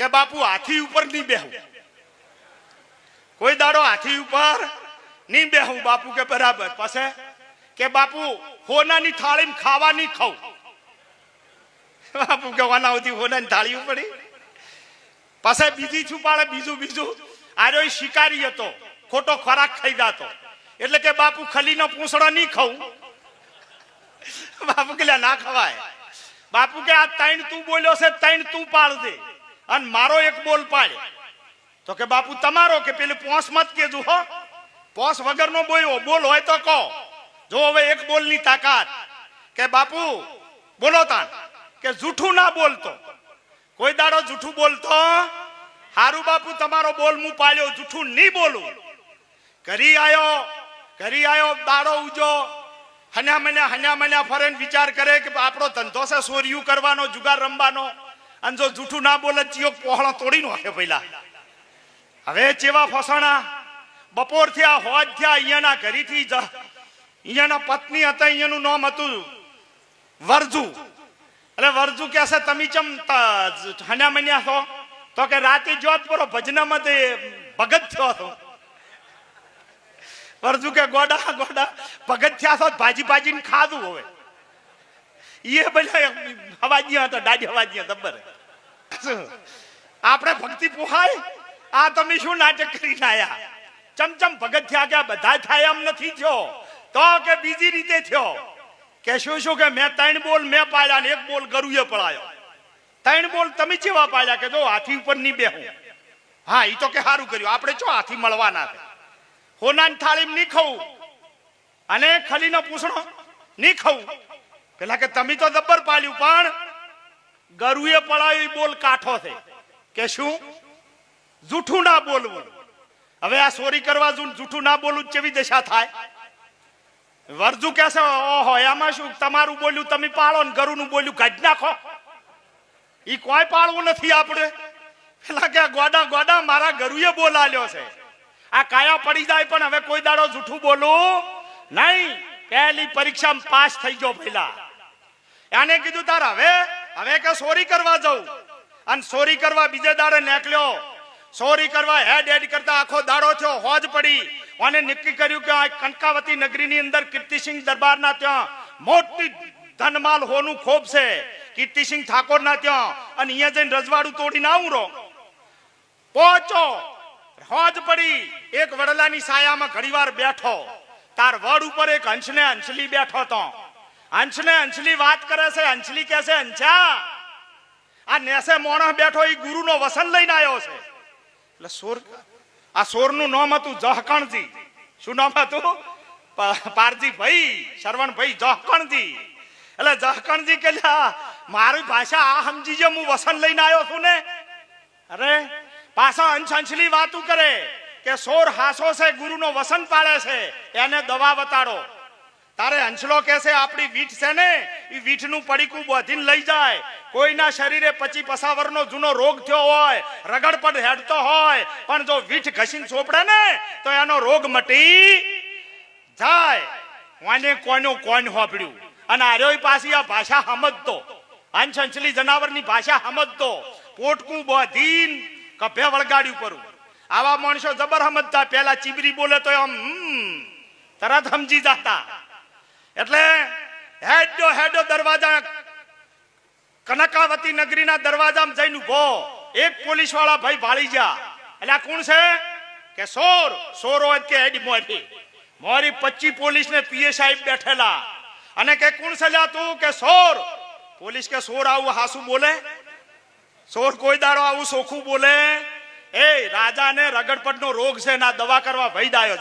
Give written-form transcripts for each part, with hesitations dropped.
કે બાપુ હાથી ઉપર નહીં બેહું, કોઈ દાડો હાથી ઉપર નહીં બેહું. બાપુ કે બરાબર. પછી કે બાપુ હોનાની થાળીમાં ખાવા નહીં ખાઉં. બાપુ કે હોનાથી હોનાની થાળી પડી. પછી બીજી છુપાડે બીજું આર્યો શિકારી હતો, ખોટો ખોરાક ખાઈ જાતો, એટલે કે બાપુ ખલીનો પૂંછડો નહીં ખાઉં. બાપુ કે ના ખવાય. બાપુ કે આ ત્રણ તું બોલ્યો છે, ત્રણ તું પાડ દે અને મારો એક બોલ પાડે. તો કે બાપુ તમારો. કે પેલું પોસ મત કેજો હો, પોસ વગરનો બોલ્યો, બોલ હોય તો કહો. જો હવે એક બોલની તાકાત. કે બાપુ બોલો તાન. કે જૂઠું ના બોલતો, કોઈ દાડો જૂઠું બોલતો. હારું બાપુ તમારો બોલ હું પાડ્યો, જૂઠું નહીં બોલું. ઘરી આયો દાડો ઉજો, હન્યા મન્યા ફરેન વિચાર કરે કે આપણો ધંધો છે સોરિયું કરવાનો, જુગાર રમવાનો. અને જો જૂઠું ના બોલે ચિયો પહોળો તોડી નાખે પેલા. હવે ચેવા ફસાણા. બપોર થયા, હોજ થયા, અહીંયાના ઘરેથી અહીંયાના પત્ની હતા, અહીંયાનું નામ હતું વરજુ. એટલે વરજુ કે છે તમે ચમ હન્યા મન્યા છો? તો કે રાતે જોત પરો ભજનામાં તે ભગત થયો હતો. વરજુ કે ગોડા ભગત થયા છો, ભાજી ખાધું. હવે એ બધા હવાજીયા હતા, દાદી હવાજીયા દબર. આપણે ભક્તિ પોહાય. આ તમે શું નાટક કરીને આયા? ચમચમ ભગત થયા કે બધા થાય એમ નથી થયો, તો કે બીજી રીતે થયો. કે શું કે મેં ત્રણ બોલ મેં પાડ્યા ને એક બોલ ગરુએ પડાયો. ત્રણ બોલ તમે જેવા પાડ્યા કે જો હાથી ઉપર નહીં બેહું. હા એ તો કે સારું કર્યું, આપણે ચો હાથી મળવાના છે. હોનાની થાળીમાં નહીં ખાવું અને ખલીનો પૂછડો નહીં ખાવું. પેલા કે તમે તો દબ્બર પાડ્યું, પણ ગરુએ પડાયો બોલ કાઠો છે. કે શું? જૂઠું ના બોલવું. હવે આ ચોરી કરવા જૂઠું ના બોલવું કેવી દશા થાય? વરજુ કે છે ઓહો એમાં શું, તમારું બોલ્યું તમે પાળો ને ગરુનું બોલ્યું કાઢી નાખો. ઈ કોઈ પાળવું નથી આપણે. પેલા કે ગોડા મારા ગરુએ બોલાલ્યો છે, આ કાયા પડી જાય પણ હવે કોઈ દાડો જૂઠું બોલું નહીં. પહેલી પરીક્ષામાં પાસ થઈ ગયો. પહેલા એને કીધું તાર હવે કે ચોરી કરવા જવું. અને ચોરી કરવા બીજે દાડે નીકળ્યો. ચોરી કરવા હેડ કરતા આખો દાડો થયો, હોજ પડી. અને નક્કી કર્યું કે કનકાવતી નગરીની અંદર કીર્તિસિંહ દરબારના ત્યાં મોટી ધનમાલ હોનું ખોબ છે, કીર્તિસિંહ ઠાકોરના ત્યાં. અને અહીંયા જઈને રજવાડું તોડીને આવું રો. પહોંચો, હોજ પડી. એક વડલાની સાયામાં ઘડીવાર બેઠો. તાર વડ ઉપર એક હંસને હંસલી બેઠો તો. હંસને હંસલી વાત કરે છે. હંસલી કહે છે હંસા, આ નેસે મોણસ બેઠો એ ગુરુનો વસન લઈને આવ્યો છે. એટલે આ સોરનું નામ હતું જહકણજી. શું નામ હતું? પારજી ભાઈ, શરવણ ભાઈ જહકણજી. એટલે જહકણજી કે મારી ભાષા આ સમજી જે હું વસન લઈને આવ્યો છું ને. અરે પાછા હંસલી વાતું કરે કે સોર હાસો છે, ગુરુનો વસન પાડે છે, એને દવા બતાડો. તારે હંસલો કે છે આપણી વીઠ છે ને એ વીઠનું પડીકું બોધીને લઈ જાય. કોઈના શરીરે 25 વર્ષનો જૂનો રોગ થયો હોય, રગડ પર હેડતો હોય, પણ જો વીઠ ઘસીને ચોપડે ને તો એનો રોગ મટી જાય. કોઈનું હોપડ્યું. અને આર્યો પાછી આ ભાષા સમજતો, હંસલી જનાવરની ભાષા સમજતો. પોટકું બોધીને કભે વળગાડ્યું પરું. આવા માણસો જબર સમજતા. પેલા ચીબરી બોલે તો આમ તરત સમજી જતા. એટલે હેડો દરવાજા, કનકાવતી નગરીના દરવાજામાં જઈને ઉભો. એક પોલીસ વાળા ભાઈ ભાળી જા. એટલે આ કોણ છે? કે સોર હોય કે હેડી મોરી 25 પોલીસ ને પીએ સાહેબ બેઠેલા. અને કે કોણ છે લ્યા તું? કે સોર. પોલીસ કે સોર આવું હાસું બોલે? સોર કોઈ દાડો આવું સોખું બોલે? એ રાજાને રગડપટનો રોગ છે ના દવા કરવા ભાઈ દાયો.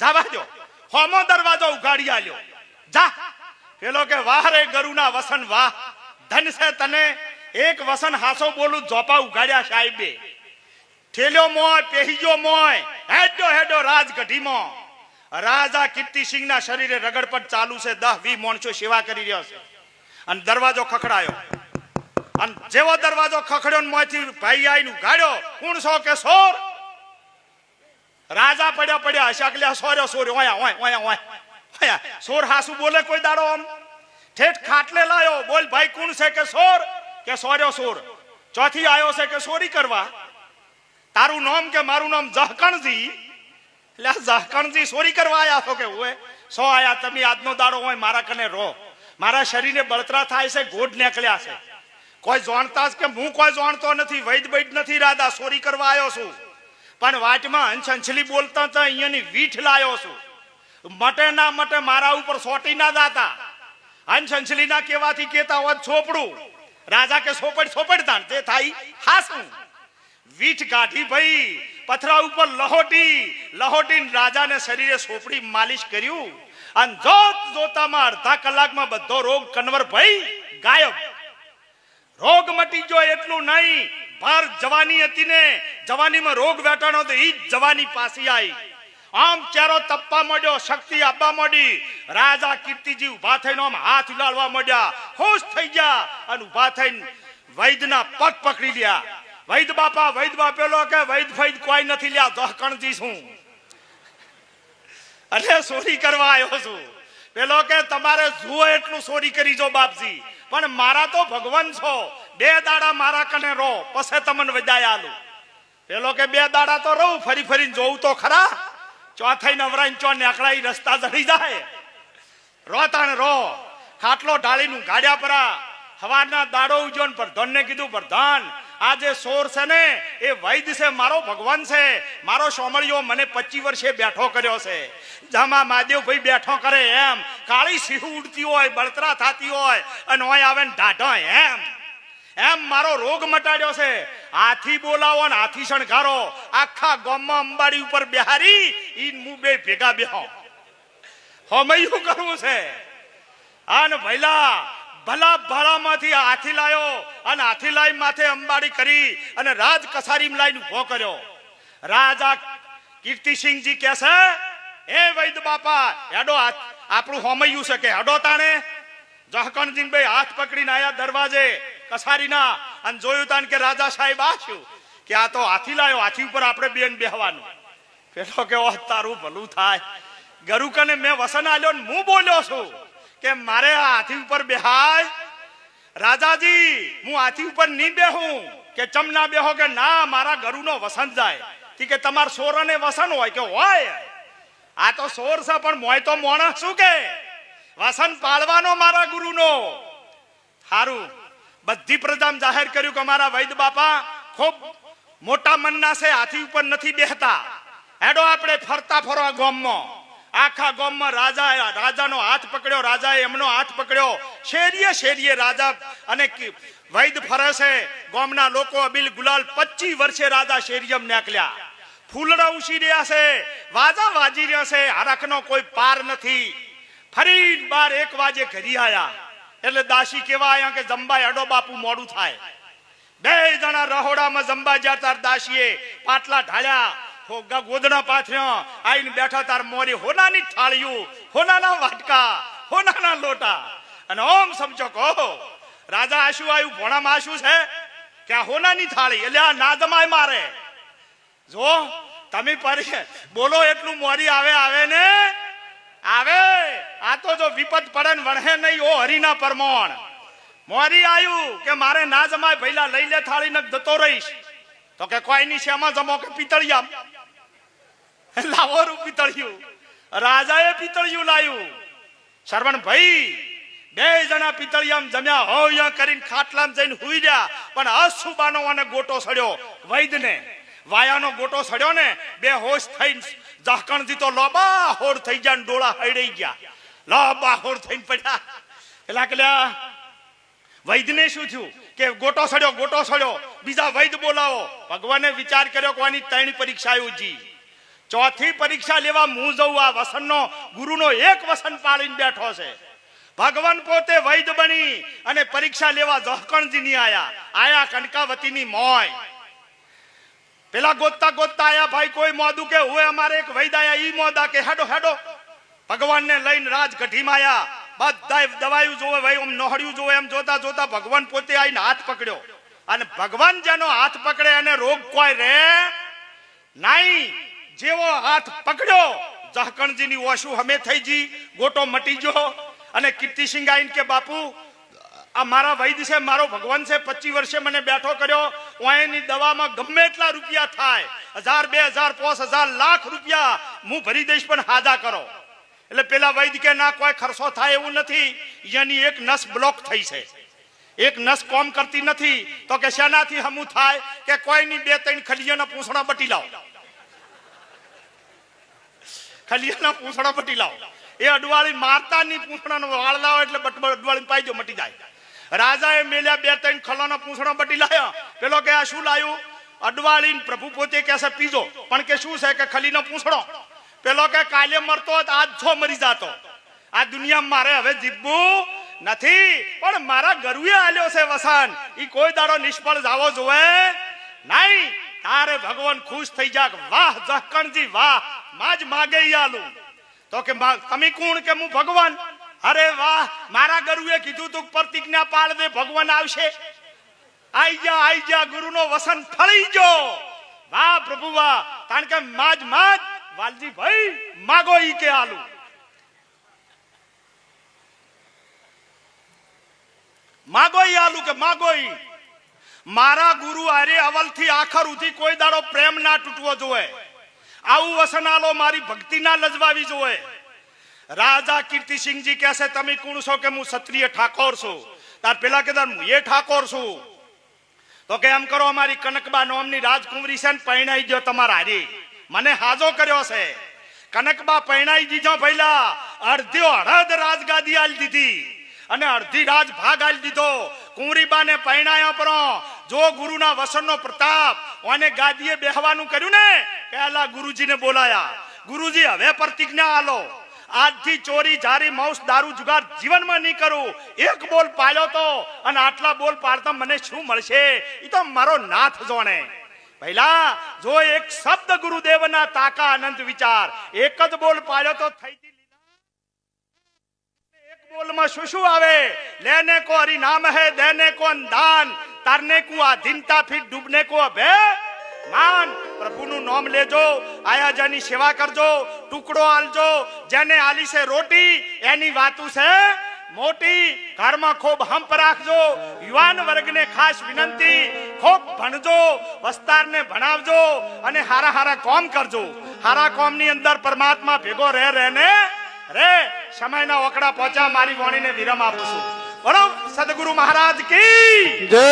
જાવા જો હોમો દરવાજો ઉઘાડી આલ્યો. જા. પેલો કે વાહ રે ગરુના વસન વાહ, ધન છે તને. એક વસન હાસો બોલું ઝોપા ઉઘાડ્યા સાહેબે. ઠેલ્યો મોય, પહેજો મોય, હેડો રાજગઢીમાં. રાજા કીર્તિસિંહ ના શરીરે રગડપટ ચાલુ છે. 10-20 માણસો સેવા કરી રહ્યા છે. અને દરવાજો ખખડાયો. અને જેવો દરવાજો ખખડ્યો ને મોયથી ભાઈ આઈને ઉઘાડ્યો. કોણ છો? કે સોર. રાજા પડ્યા હશાકલ્યા સોર્યો ઓયા સોર હાસુ બોલે કોઈ દાડો? આમ ઠેઠ ખાટલે લાયો. બોલ ભાઈ કોણ છે? કે સોર. કે સોર્યો સોર. ચોથી આવ્યો છે કે ચોરી કરવા. તારું નામ કે મારું નામ જહકણજી. એટલે જહકણજી ચોરી કરવા આયા છો કે હોય? સો આયા તમે આજનો દાડો હોય મારા કને રહો. મારા શરીરે બળતરા થાય છે, ગોઢ નીકળ્યા છે. કોઈ જાણતા કે હું કોઈ જાણતો નથી, વૈદ બૈદ નથી રાધા, ચોરી કરવા આવ્યો છું. પણ વાટમાં અંછંછલી બોલતા હતા, અહીંયાની વીઠ લાયો છું. મટે ના મટે મારા ઉપર સોટી ના દાતા. અંછંછલી ના કેવાથી કેતા હોત છોપડું. રાજા કે સોપડ સોપડતા તે થાય હાસું. વીઠ કાઢી ભાઈ, પથરા ઉપર લહોટી રાજાને શરીરે સોપડી માલિશ કર્યું. અને જોત જોતામાં અડધા કલાકમાં બધો રોગ કન્વર ભાઈ ગાયબ. રોગ મટી ગયો એટલું નહીં, ભાર જવાની હતી ને, જવાનીમાં રોગ વેટાણો તો ઈ જ જવાની પાછી આવી. આમ ચહેરો તપવા માંડ્યો, શક્તિ આપવા માંડી. રાજા કીર્તિજી ઉભા થઈને આમ હાથ ઉલાળવા માંડ્યા, ખુશ થઈ ગયા અને ઉભા થઈને વૈદના પગ પકડી લ્યા. વૈદ બાપા પેલો કે વૈદ ફૈદ કોઈ નથી લ્યા, જહકણજી છું અને ચોરી કરવા આવ્યો છું. પેલો કે તમારે જુઓ એટલું ચોરી કરી જો બાપજી, પણ મારા તો ભગવાન છો, 2 દાડા મારા કને રહો પછી તમને વિદાય આલું. પેલો કે 2 દાડા તો રહું, ફરી ફરીને જોઉં તો ખરા. ચોથાઈ નવરાઈ ચો નેકળાઈ રસ્તા જડી જાય. રોતાણ રો ખાટલો ઢાળીનું ગાડ્યા પરા. હવારના દાડો ઉજ્યો ને પ્રધાનને કીધું, પ્રધાન આ જે સોર છે ને એ વૈદ છે, મારો ભગવાન છે, મારો સોમળિયો મને 25 વર્ષે બેઠો કર્યો છે. જામા મહાદેવ ભાઈ બેઠો કરે એમ કાળી સિંહ ઉડતી હોય, બળતરા થતી હોય અને ઓય આવે ને ઢાઢો એમ મારો રોગ મટાડ્યો છે. હાથી બોલાવો ને હાથી શણગારો, આખા ગામમાં અંબાડી ઉપર બેહારી ઈ મુ બે ભેગા બેહો. હમયું કરવું છે. અને ભલા ભાળામાંથી હાથી લાયો અને હાથી લાઈ માથે અંબાડી કરી અને રાજ કસારીમાં લાઈને ઉભો કર્યો. રાજા કીર્તિસિંહજી કહે છે, એ વૈદ બાપા હેડો, આપણું હોમયું છે કે હેડો તાણે. જહકણજી ભાઈ હાથ પકડીને આયા દરવાજે કસારીના અને જોયું તાન કે રાજા સાહેબ આશું કે આ તો હાથી લાયો, હાથી ઉપર આપણે બેન બેહવાનું. પેલો કે ઓહ તારું ભલું થાય, ગરુકને મેં વસન આલ્યો ને હું બોલ્યો છું કે મારે આ હાથી ઉપર બેહાય. રાજાજી હું હાથી ઉપર નહીં બેહું. કે ચમ ના બેહો? કે ના, મારા ગરુનો વસન જાય. કે તમાર સોરને વસન હોય? કે હોય. આ તો સોર છે પણ મોય તો મોણસ શું કે વસન પાળવાનો મારા ગુરુનો. સારું, બધી પ્રજામાં જાહેર કર્યું કે મારા વૈદ બાપા ખૂબ મોટા મનના છે, હાથી ઉપર નથી બેહતા. હેડો આપણે ફરતા ફરવા ગામમાં. આખા ગામમાં રાજાનો હાથ પકડ્યો, રાજાએ એમનો હાથ પકડ્યો. શેરીએ રાજા અને વૈદ ફરે છે. ગામના લોકો અબીલ ગુલાલ 25 વર્ષે રાજા શેરીયમ નીકળ્યા. ફૂલડા ઉછી રહ્યા છે, વાજા વાજી રહ્યા છે, હરખનો કોઈ પાર નથી. ફરી 12-1 વાગે ઘરી આયા એટલે દાસી કેવા આયા કે જંબા હેડો બાપુ મોડું થાય. 2 જણા રહોડામાં જંબા જ્યાં તાર દાસીએ પાટલા ઢાળ્યા, ગોદડા પાથર્યા, આઈને બેઠા તાર મોરી હોનાની થાળીઓ, હોનાના વાટકા, હોનાના લોટા. અને ઓમ સમજો કહો રાજા આશુ આવ્યું, ભોણામાં આશુ છે કે આ હોનાની થાળી એટલે આ ના જમાય મારે. જો તમે બોલો એટલું મોરી આવે ને આવે. આ તો જો વિપત પડે ને વણહે નહીં ઓ હરિના પરમોણ. મોરી આવ્યું કે મારે ના જમાય, ભઈલા લઈ લે થાળી ને જતો રહીશ. તો કે કોઈ ની શેમાં જમો? કે પિતળિયામ. લાવો રૂ પિતળિયું. રાજાએ પિતળિયું લાવ્યું. શ્રવણ ભાઈ 2 જણા પિતળિયામ જમ્યા હોયા કરીને ખાટલામાં જઈને હુઈ રહ્યા. પણ અસુબાનો અને ગોટો સડ્યો વૈદને. વાયાનો ગોટો સડ્યો ને, બેહોશ થઈને જહકણજી તો લોબા હોડ થઈ ગયા ને ડોળા હૈડાઈ ગયા. લોબા હોડ થઈને પડ્યા. પેલા કે વૈદને શું થયું? કે ગોટો સડ્યો, બીજા વૈદ બોલાવો. ભગવાને વિચાર કર્યો કે આની 3 પરીક્ષા યોજી, 4થી પરીક્ષા લેવા હું જઉં. આ વસનનો ગુરુનો એક વસન પાળીને બેઠો છે. ભગવાન પોતે વૈદ બની અને પરીક્ષા લેવા જહકણજી ની આયા કનકાવતીની મોય. પેલા ગોતતા આયા ભાઈ કોઈ મોદું કે હોય અમારે એક વૈદ આયા, ઈ મોદા કે હેડો ભગવાનને લઈને રાજગઢીમાં આયા. બધા દવાયું જોવે ભાઈ, આમ નોહડ્યું જોવે. એમ જોતા ભગવાન પોતે આવીને હાથ પકડ્યો. અને ભગવાન જેનો હાથ પકડે એને રોગ કોઈ રે નહીં. જેવો હાથ પકડ્યો જહકણજી ની ઓછું હમે થઈ જી, ગોટો મટી ગયો. અને કીર્તિસિંહ આઈને કે બાપુ આ મારા વૈદ્ય છે, મારો ભગવાન છે, 25 વર્ષે મને બેઠો કર્યો. ઓયની દવામાં ગમે એટલા રૂપિયા થાય, 1000 2000 5000 લાખ રૂપિયા હું ભરી દઈશ, પણ હાજા કરો. એટલે પેલા વૈદ્ય કે ના, કોઈ ખર્ચો થાય એવું નથી, એની એક નસ બ્લોક થઈ છે, એક નસ કોમ કરતી નથી. તો કે શેનાથી હમું થાય? કે કોઈની 2-3 ખલિયાના પૂંછડા બટી લાવો, ખલિયાના પૂંછડા બટી લાવો. એ અડવાળી મારતાની પૂંછડાનો વાળ લાવો એટલે અડવાળી પાઈજો મટી જાય. રાજાએ મેલ્યા 2-3 ખલોના પૂંછડા બટી લાયા. પેલો કે આ શું લાયું? અડવાળી પ્રભુ પોતે કહેશે પીજો, પણ કે શું છે? કે ખલીનો પૂંછડો. પેલો કે કાલે મરતો આજ છો મરી જાતો. આ દુનિયામાં મારે હવે જીવવું નથી, પણ મારા ગરુએ આલ્યો છે વસન, ઈ કોઈ દાડો નિષ્ફળ જાવો જોવે નહીં. તારે ભગવાન ખુશ થઈ જા. વાહ જહકણજી વાહ, માજ માગે આલું. તો કે તમે કોણ? કે હું ભગવાન. અરે વાહ, મારા ગરુએ કીધું તું પ્રતિજ્ઞા પાળ દે, ભગવાન આવશે. આઈ જા ગુરુનો વસન ફળી જો. વાહ પ્રભુ વાહ. કારણ કે માજ વાલજી ભાઈ માગો ઈ કે આલુ. માગો ઈ આલુ કે માગો ઈ. મારા ગુરુ આરે અવલથી આખર સુધી કોઈ દાડો પ્રેમ ના તૂટવો જોઈએ. આવું વસન આલો, મારી ભક્તિ ના લજવાવી જોઈએ. રાજા કીર્તિસિંહજી કહેશે તમે કોણ છો? કે હું ક્ષત્રિય ઠાકોર છું. તાર પેલા કહેતા હું એ ઠાકોર છું. તો કે એમ કરો, અમારી કનકબા નામની રાજકુંવરી છે ને, પરણાઈ ગયો તમારા હારી, મને હાજો કર્યો છે. કનકબા પરણાઈ દીધો ભઈલા. અડધો અડધ રાજગાદી આલી દીધી અને અડધી રાજ ભાગ આલી દીધો. કુંવરીબાને પરણાયા પરો. જો ગુરુના વસનનો પ્રતાપ ઓને ગાદીએ બેહવાનું કર્યું ને, પહેલા ગુરુજીને બોલાયા. ગુરુજી હવે પ્રતિજ્ઞા આલો, આજથી ચોરી જારી માંસ દારૂ જુગાર જીવનમાં નહીં કરું. એક બોલ પાડ્યો તો, અને આટલા બોલ પાડતા મને શું મળશે એ તો મારો નાથ જોણે. પહેલા જો એક શબ્દ ગુરુદેવના તાકા અનંત વિચાર, એક જ બોલ પાડ્યો તો થઈ ગઈ. એક બોલમાં શું આવે? લેને કો હરિ નામ હે, દેને કો દાન, तरने को आधीनता फिर डूबने को अभे मान. प्रभुનું નામ લેજો, આયાજાની સેવા કરજો, ટુકડો આલજો. જેને આલી છે રોટી એની વાતું છે મોટી. ઘરમાં ખૂબ હંપ રાખજો. યુવાન વર્ગને ખાસ વિનંતી, ખૂબ ભણજો, વસ્તારને ભણાવજો અને હારા હારા કામ કરજો. હારા કામની અંદર પરમાત્મા ભેગો રહેને રે. સમયના ઓકડા પહોંચ્યા, મારી વાણીને વિરામ આપું છું. બોલો સદગુરુ મહારાજ કી જય.